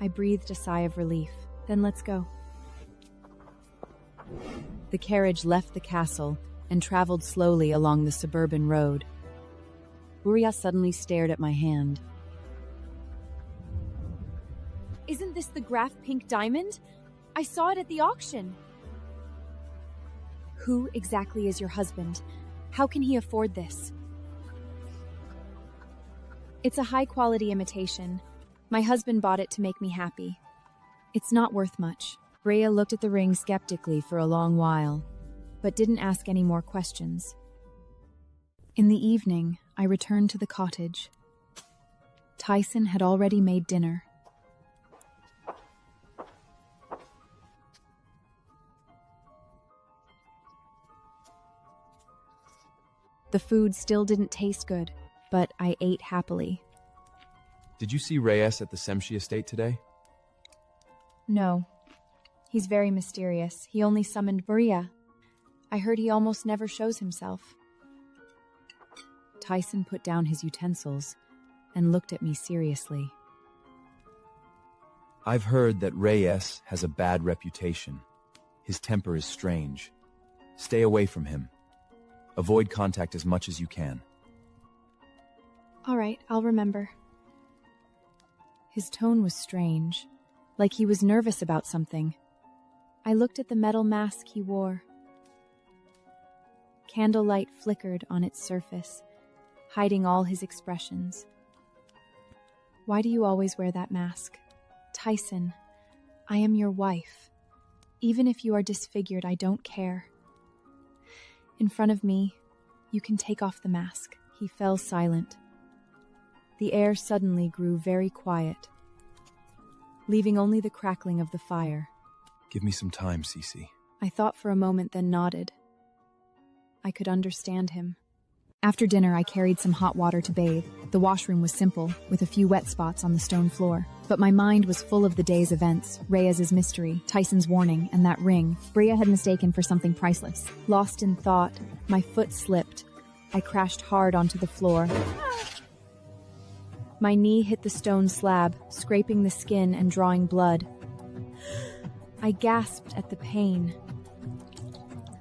I breathed a sigh of relief. Then let's go. The carriage left the castle and traveled slowly along the suburban road. Buria suddenly stared at my hand. Isn't this the Graf Pink diamond? I saw it at the auction. Who exactly is your husband? How can he afford this? It's a high-quality imitation. My husband bought it to make me happy. It's not worth much. Brea looked at the ring skeptically for a long while, but didn't ask any more questions. In the evening, I returned to the cottage. Tyson had already made dinner. The food still didn't taste good, but I ate happily. Did you see Reyes at the Semshi estate today? No. He's very mysterious. He only summoned Maria. I heard he almost never shows himself. Tyson put down his utensils and looked at me seriously. I've heard that Reyes has a bad reputation. His temper is strange. Stay away from him. Avoid contact as much as you can. All right, I'll remember. His tone was strange, like he was nervous about something. I looked at the metal mask he wore. Candlelight flickered on its surface, hiding all his expressions. Why do you always wear that mask? Tyson, I am your wife. Even if you are disfigured, I don't care. In front of me, you can take off the mask. He fell silent. The air suddenly grew very quiet, leaving only the crackling of the fire. Give me some time, Cece. I thought for a moment, then nodded. I could understand him. After dinner, I carried some hot water to bathe. The washroom was simple, with a few wet spots on the stone floor. But my mind was full of the day's events, Reyes' mystery, Tyson's warning, and that ring Bria had mistaken for something priceless. Lost in thought, my foot slipped. I crashed hard onto the floor. My knee hit the stone slab, scraping the skin and drawing blood. I gasped at the pain.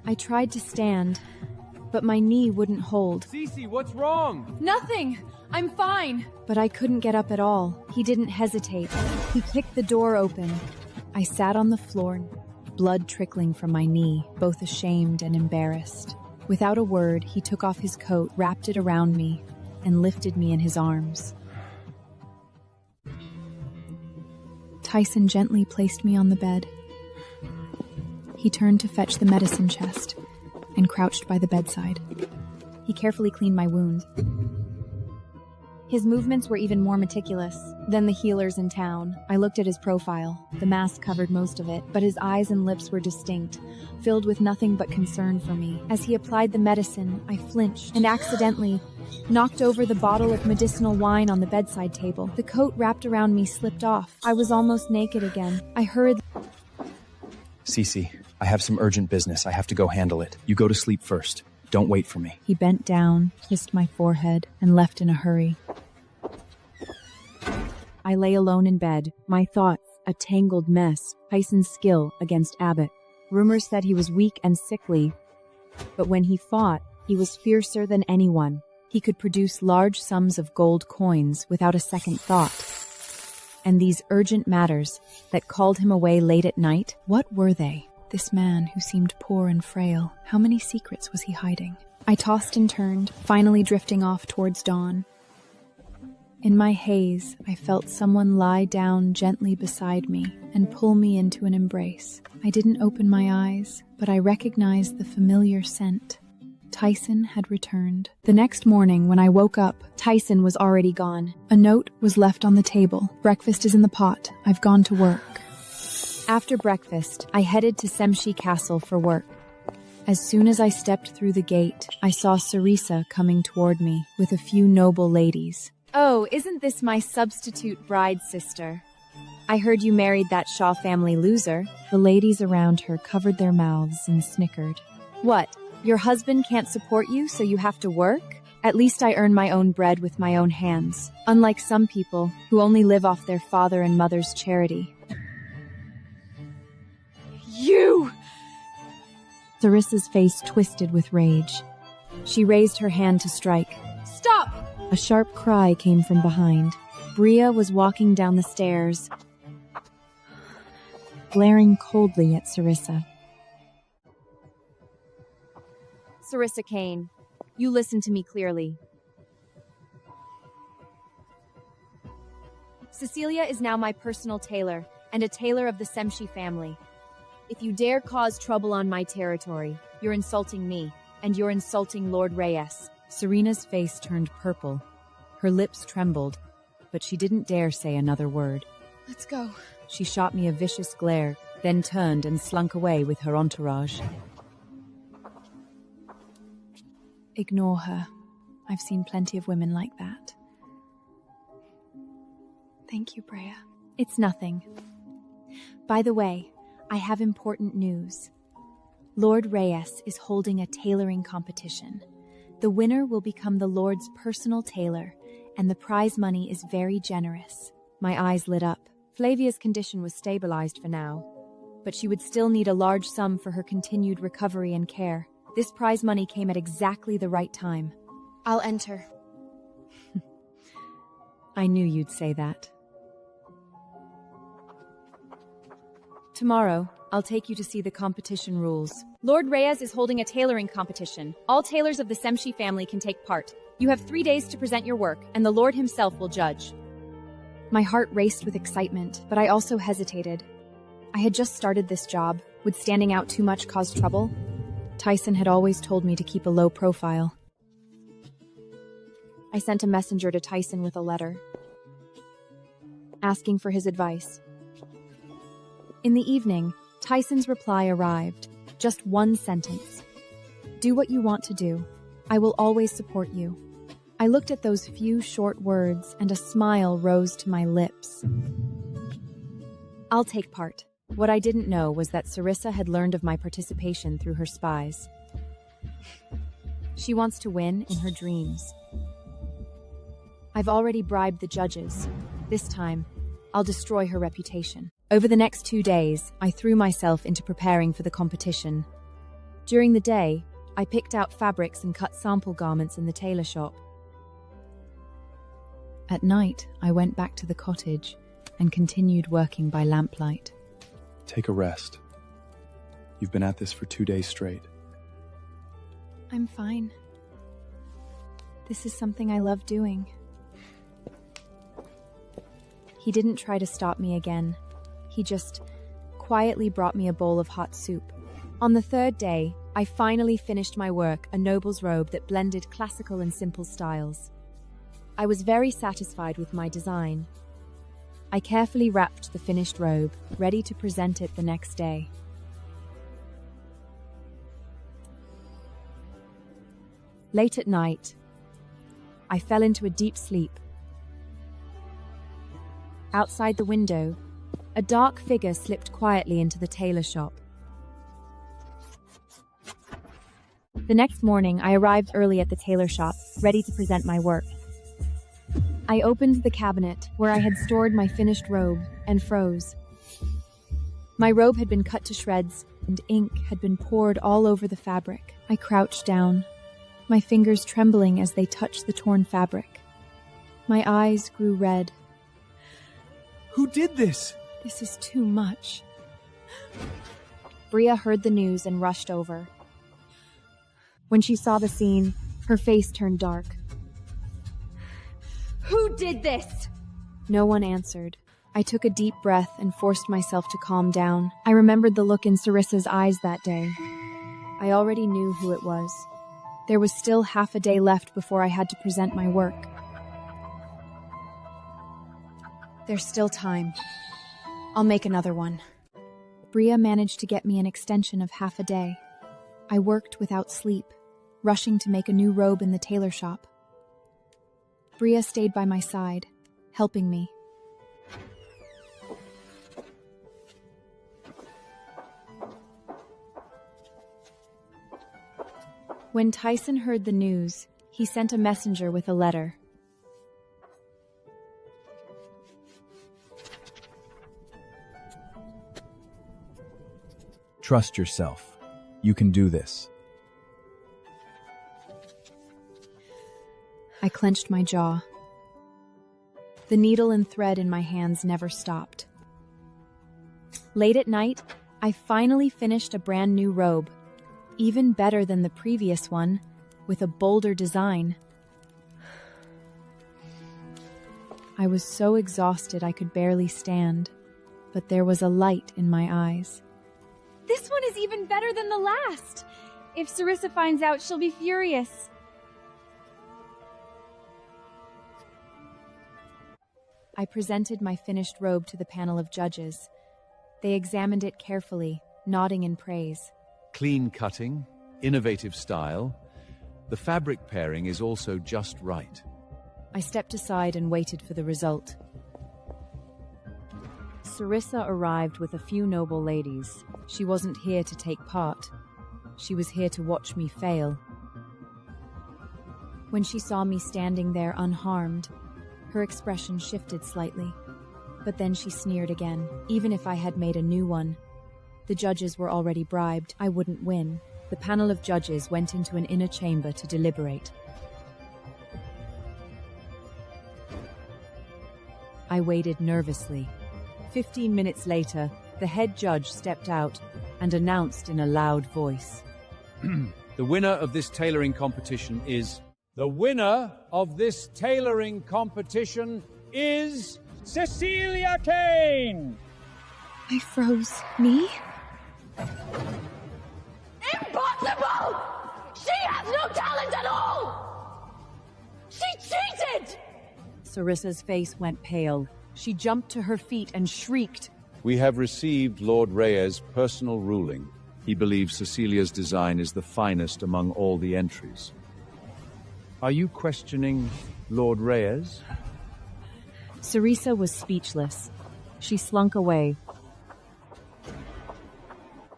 I tried to stand, but my knee wouldn't hold. Cece, what's wrong? Nothing! I'm fine! But I couldn't get up at all. He didn't hesitate. He kicked the door open. I sat on the floor, blood trickling from my knee, both ashamed and embarrassed. Without a word, he took off his coat, wrapped it around me, and lifted me in his arms. Tyson gently placed me on the bed. He turned to fetch the medicine chest and crouched by the bedside. He carefully cleaned my wound. His movements were even more meticulous than the healers in town. I looked at his profile. The mask covered most of it, but his eyes and lips were distinct, filled with nothing but concern for me. As he applied the medicine, I flinched and accidentally knocked over the bottle of medicinal wine on the bedside table. The coat wrapped around me slipped off. I was almost naked again. I hurried. Cece, I have some urgent business. I have to go handle it. You go to sleep first. Don't wait for me. He bent down, kissed my forehead, and left in a hurry. I lay alone in bed, my thoughts a tangled mess. Tyson's skill against Abbott. Rumors said he was weak and sickly, but when he fought, he was fiercer than anyone. He could produce large sums of gold coins without a second thought. And these urgent matters that called him away late at night, what were they? This man who seemed poor and frail, how many secrets was he hiding? I tossed and turned, finally drifting off towards dawn. In my haze, I felt someone lie down gently beside me and pull me into an embrace. I didn't open my eyes, but I recognized the familiar scent. Tyson had returned. The next morning, when I woke up, Tyson was already gone. A note was left on the table. Breakfast is in the pot. I've gone to work. After breakfast, I headed to Semshi Castle for work. As soon as I stepped through the gate, I saw Cerisa coming toward me with a few noble ladies. Oh, isn't this my substitute bride sister? I heard you married that Shaw family loser. The ladies around her covered their mouths and snickered. What? Your husband can't support you, so you have to work? At least I earn my own bread with my own hands, unlike some people who only live off their father and mother's charity. You! Cerisa's face twisted with rage. She raised her hand to strike. Stop! A sharp cry came from behind. Bria was walking down the stairs, glaring coldly at Cerisa. Cerisa Kane, you listen to me clearly. Cecilia is now my personal tailor, and a tailor of the Semshi family. If you dare cause trouble on my territory, you're insulting me, and you're insulting Lord Reyes. Serena's face turned purple. Her lips trembled. but she didn't dare say another word. Let's go. She shot me a vicious glare, then turned and slunk away with her entourage. Ignore her. I've seen plenty of women like that. Thank you, Brea. It's nothing. By the way, I have important news. Lord Reyes is holding a tailoring competition. The winner will become the Lord's personal tailor, and the prize money is very generous. My eyes lit up. Flavia's condition was stabilized for now, but she would still need a large sum for her continued recovery and care. This prize money came at exactly the right time. I'll enter. I knew you'd say that. Tomorrow, I'll take you to see the competition rules. Lord Reyes is holding a tailoring competition. All tailors of the Semshi family can take part. You have 3 days to present your work, and the Lord himself will judge. My heart raced with excitement, but I also hesitated. I had just started this job. Would standing out too much cause trouble? Tyson had always told me to keep a low profile. I sent a messenger to Tyson with a letter, asking for his advice. In the evening, Tyson's reply arrived. Just one sentence. Do what you want to do. I will always support you. I looked at those few short words and a smile rose to my lips. I'll take part. What I didn't know was that Sarissa had learned of my participation through her spies. She wants to win in her dreams. I've already bribed the judges. This time, I'll destroy her reputation. Over the next 2 days, I threw myself into preparing for the competition. During the day, I picked out fabrics and cut sample garments in the tailor shop. At night, I went back to the cottage and continued working by lamplight. Take a rest. You've been at this for 2 days straight. I'm fine. This is something I love doing. He didn't try to stop me again. He just quietly brought me a bowl of hot soup. On the 3rd day, I finally finished my work, a noble's robe that blended classical and simple styles. I was very satisfied with my design. I carefully wrapped the finished robe, ready to present it the next day. Late at night, I fell into a deep sleep. Outside the window, a dark figure slipped quietly into the tailor shop. The next morning, I arrived early at the tailor shop, ready to present my work. I opened the cabinet where I had stored my finished robe and froze. My robe had been cut to shreds, and ink had been poured all over the fabric. I crouched down, my fingers trembling as they touched the torn fabric. My eyes grew red. Who did this? This is too much. Brea heard the news and rushed over. When she saw the scene, her face turned dark. Who did this? No one answered. I took a deep breath and forced myself to calm down. I remembered the look in Sarissa's eyes that day. I already knew who it was. There was still half a day left before I had to present my work. There's still time. I'll make another one. Brea managed to get me an extension of half a day. I worked without sleep, rushing to make a new robe in the tailor shop. Brea stayed by my side, helping me. When Tyson heard the news, he sent a messenger with a letter. Trust yourself. You can do this. I clenched my jaw. The needle and thread in my hands never stopped. Late at night, I finally finished a brand new robe, even better than the previous one, with a bolder design. I was so exhausted I could barely stand, but there was a light in my eyes. This one is even better than the last. If Sarissa finds out, she'll be furious. I presented my finished robe to the panel of judges. They examined it carefully, nodding in praise. Clean cutting, innovative style. The fabric pairing is also just right. I stepped aside and waited for the result. Sarissa arrived with a few noble ladies. She wasn't here to take part. She was here to watch me fail. When she saw me standing there unharmed, her expression shifted slightly. But then she sneered again. Even if I had made a new one, the judges were already bribed. I wouldn't win. The panel of judges went into an inner chamber to deliberate. I waited nervously. 15 minutes later, the head judge stepped out and announced in a loud voice. The winner of this tailoring competition is... The winner of this tailoring competition is... Cecilia Kane! I froze. Me? Impossible! She has no talent at all! She cheated! Sarissa's face went pale. She jumped to her feet and shrieked. We have received Lord Reyes' personal ruling. He believes Cecilia's design is the finest among all the entries. Are you questioning Lord Reyes? Sarissa was speechless. She slunk away.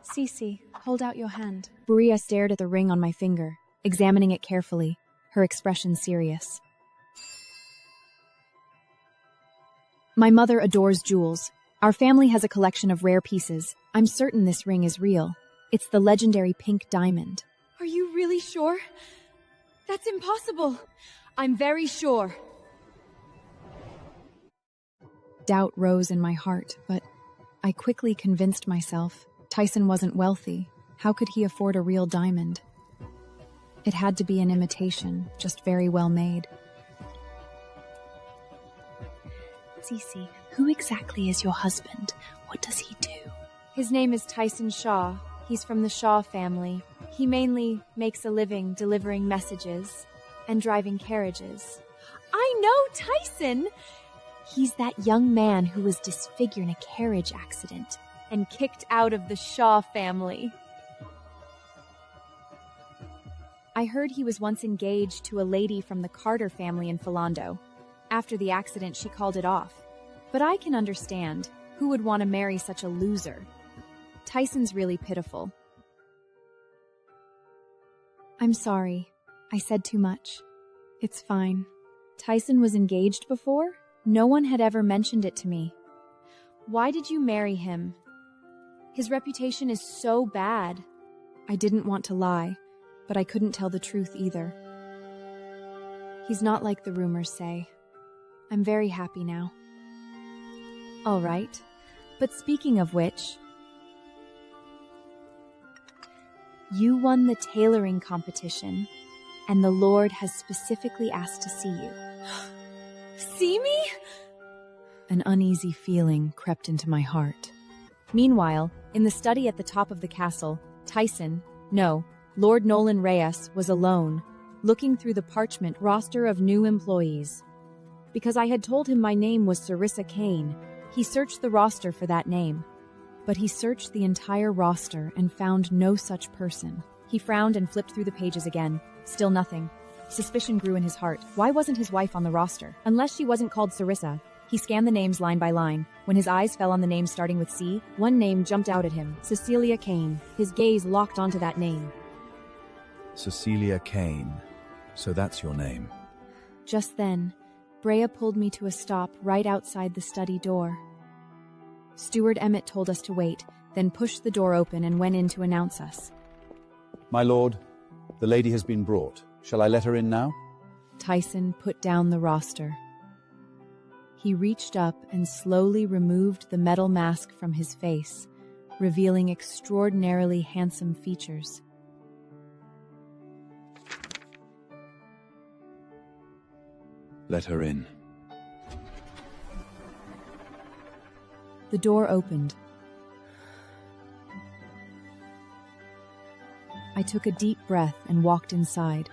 Cece, hold out your hand. Buria stared at the ring on my finger, examining it carefully, her expression serious. My mother adores jewels. Our family has a collection of rare pieces. I'm certain this ring is real. It's the legendary pink diamond. Are you really sure? That's impossible. I'm very sure. Doubt rose in my heart, but I quickly convinced myself Tyson wasn't wealthy. How could he afford a real diamond? It had to be an imitation, just very well made. Cece, who exactly is your husband? What does he do? His name is Tyson Shaw. He's from the Shaw family. He mainly makes a living delivering messages and driving carriages. I know Tyson! He's that young man who was disfigured in a carriage accident and kicked out of the Shaw family. I heard he was once engaged to a lady from the Carter family in Philando. After the accident, she called it off. But I can understand. Who would want to marry such a loser? Tyson's really pitiful. I'm sorry. I said too much. It's fine. Tyson was engaged before? No one had ever mentioned it to me. Why did you marry him? His reputation is so bad. I didn't want to lie, but I couldn't tell the truth either. He's not like the rumors say. I'm very happy now. All right. But speaking of which, you won the tailoring competition, and the Lord has specifically asked to see you. See me? An uneasy feeling crept into my heart. Meanwhile, in the study at the top of the castle, Lord Nolan Reyes was alone, looking through the parchment roster of new employees. Because I had told him my name was Sarissa Kane, he searched the roster for that name. But he searched the entire roster and found no such person. He frowned and flipped through the pages again. Still nothing. Suspicion grew in his heart. Why wasn't his wife on the roster? Unless she wasn't called Sarissa. He scanned the names line by line. When his eyes fell on the name starting with C, one name jumped out at him. Cecilia Kane. His gaze locked onto that name. Cecilia Kane. So that's your name. Just then, Brea pulled me to a stop right outside the study door. Steward Emmett told us to wait, then pushed the door open and went in to announce us. My lord, the lady has been brought. Shall I let her in now? Tyson put down the roster. He reached up and slowly removed the metal mask from his face, revealing extraordinarily handsome features. Let her in. The door opened. I took a deep breath and walked inside.